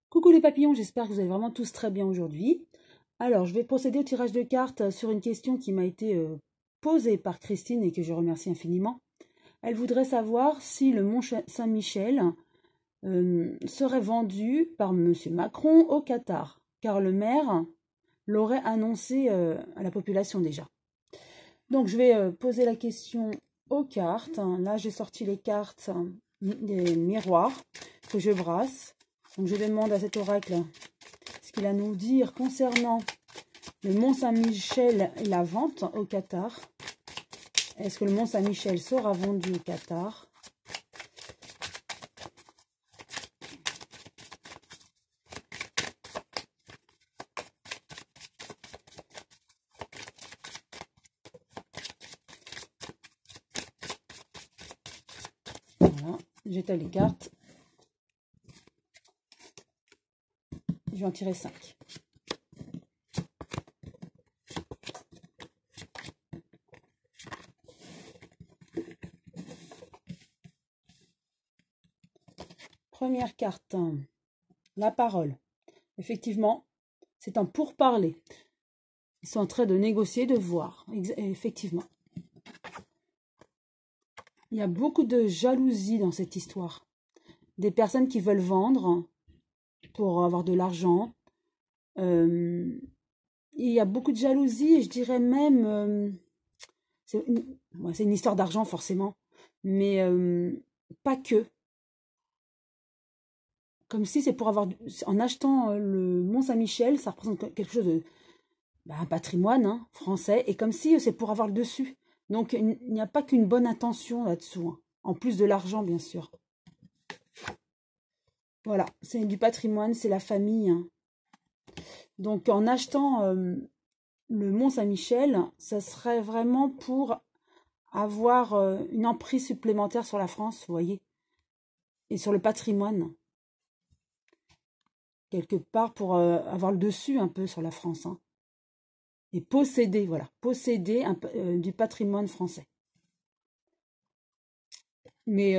Coucou les papillons, j'espère que vous allez vraiment tous très bien aujourd'hui. Alors, je vais procéder au tirage de cartes sur une question qui m'a été posée par Christine et que je remercie infiniment. Elle voudrait savoir si le Mont Saint-Michel serait vendu par Monsieur Macron au Qatar, car le maire l'aurait annoncé à la population déjà. Donc, je vais poser la question aux cartes. Là, j'ai sorti les cartes des miroirs que je brasse. Donc, je demande à cet oracle ce qu'il a à nous dire concernant le Mont Saint-Michel et la vente au Qatar. Est-ce que le Mont Saint-Michel sera vendu au Qatar? Voilà, j'étale les cartes. Je vais en tirer 5. Première carte, la parole. Effectivement, c'est un pourparler. Ils sont en train de négocier, de voir. Effectivement. Il y a beaucoup de jalousie dans cette histoire. Des personnes qui veulent vendre pour avoir de l'argent. Il y a beaucoup de jalousie et je dirais même... c'est une histoire d'argent forcément, mais pas que. Comme si c'est pour avoir... En achetant le Mont Saint-Michel, ça représente quelque chose de... un patrimoine français, et comme si c'est pour avoir le dessus. Donc il n'y a pas qu'une bonne intention là-dessous, en plus de l'argent bien sûr. Voilà, c'est du patrimoine, c'est la famille. Donc en achetant le Mont Saint-Michel, ça serait vraiment pour avoir une emprise supplémentaire sur la France, vous voyez, et sur le patrimoine. Quelque part pour avoir le dessus un peu sur la France. Et posséder, voilà, posséder du patrimoine français. Mais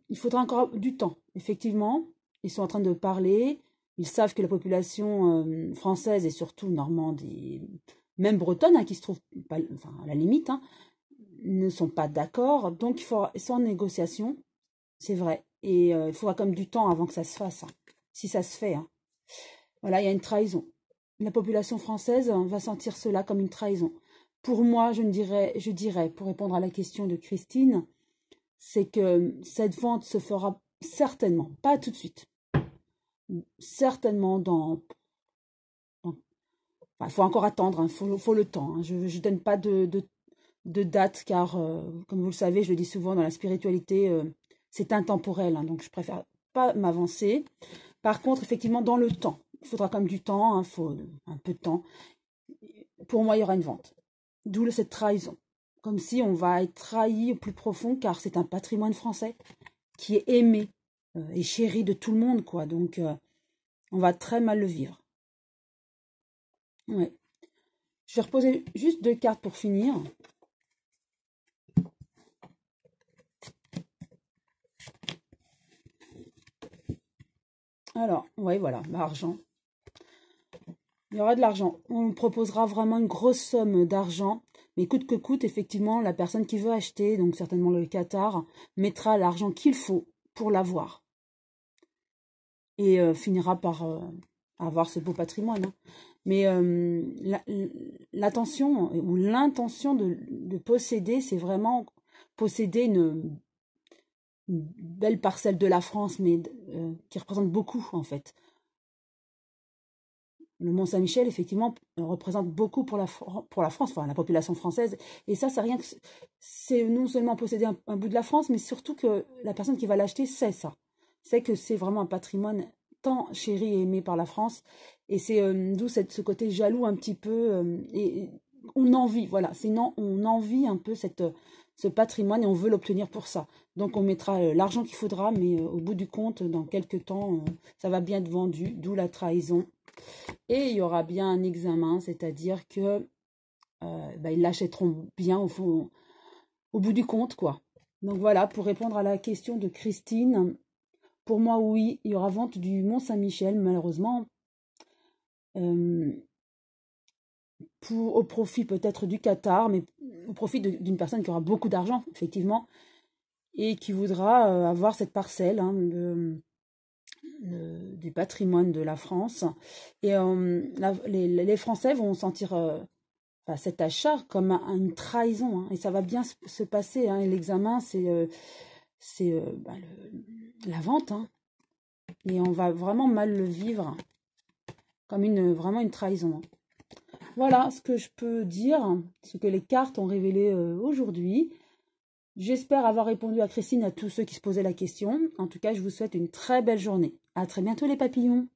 il faudra encore du temps, effectivement. Ils sont en train de parler. Ils savent que la population française et surtout normande et même bretonne, qui se trouvent pas, enfin, à la limite, ne sont pas d'accord. Donc ils sont en négociation, c'est vrai. Et il faudra comme du temps avant que ça se fasse, si ça se fait. Voilà, il y a une trahison. La population française va sentir cela comme une trahison. Pour moi, je dirais, pour répondre à la question de Christine, c'est que cette vente se fera certainement, pas tout de suite, certainement il faut encore attendre, faut le temps. Je ne donne pas de date, car, comme vous le savez, je le dis souvent, dans la spiritualité, c'est intemporel, donc je préfère pas m'avancer. Par contre, effectivement, dans le temps, il faudra quand même du temps, il faut un peu de temps. Pour moi, il y aura une vente. D'où cette trahison. Comme si on va être trahi au plus profond, car c'est un patrimoine français qui est aimé et chéri de tout le monde, quoi. Donc, on va très mal le vivre. Ouais. Je vais reposer juste 2 cartes pour finir. Alors, ouais, voilà, l'argent. Il y aura de l'argent. On proposera vraiment une grosse somme d'argent. Mais coûte que coûte, effectivement, la personne qui veut acheter, donc certainement le Qatar, mettra l'argent qu'il faut pour l'avoir. Et finira par avoir ce beau patrimoine. Mais l'attention ou l'intention de posséder, c'est vraiment posséder une belle parcelle de la France, mais qui représente beaucoup, en fait. Le Mont Saint-Michel, effectivement, représente beaucoup pour la France, enfin la population française. Et ça, c'est rien que... C'est non seulement posséder un bout de la France, mais surtout que la personne qui va l'acheter sait ça. Sait que c'est vraiment un patrimoine tant chéri et aimé par la France. Et c'est d'où ce côté jaloux un petit peu. Et on envie, voilà. On envie un peu ce patrimoine et on veut l'obtenir pour ça. Donc on mettra l'argent qu'il faudra, mais au bout du compte, dans quelques temps, ça va bien être vendu, d'où la trahison. Et il y aura bien un examen, c'est-à-dire que ils l'achèteront bien au bout du compte, quoi. Donc voilà, pour répondre à la question de Christine, pour moi, oui, il y aura vente du Mont-Saint-Michel, malheureusement, au profit peut-être du Qatar, mais au profit d'une personne qui aura beaucoup d'argent, effectivement, et qui voudra avoir cette parcelle hein, du patrimoine de la France. Et les Français vont sentir cet achat comme une trahison, hein, et ça va bien se passer. Hein, et l'examen, c'est la vente, hein, et on va vraiment mal le vivre, comme vraiment une trahison. Hein. Voilà ce que je peux dire, ce que les cartes ont révélé aujourd'hui. J'espère avoir répondu à Christine et à tous ceux qui se posaient la question. En tout cas, je vous souhaite une très belle journée. À très bientôt les papillons.